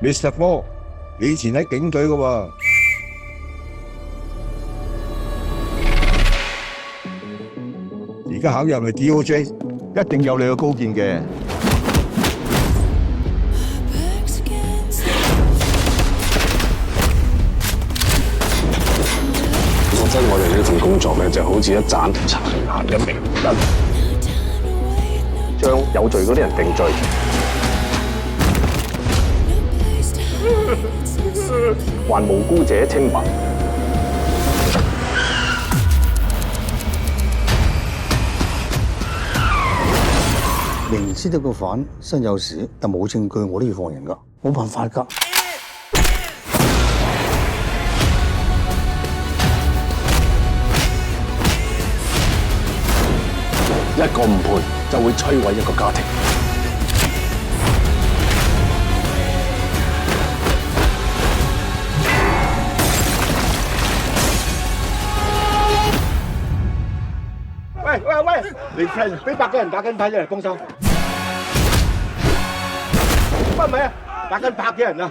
Mr. 哥，你以前喺警隊嘅喎。而家考入嚟 DOJ，一定有你嘅高見嘅。我覺得我哋呢份工作咧，就好似一盞殘顏嘅明燈，將有罪嗰啲人定罪，還無辜者清白。明知道個犯身有事，但冇證據，我都要放人噶，冇辦法噶。一個誤判就會摧毀一個家庭。喂，你 friend 俾100個人打緊牌，一嚟幫手。乜唔係啊？打緊100嘅人啊！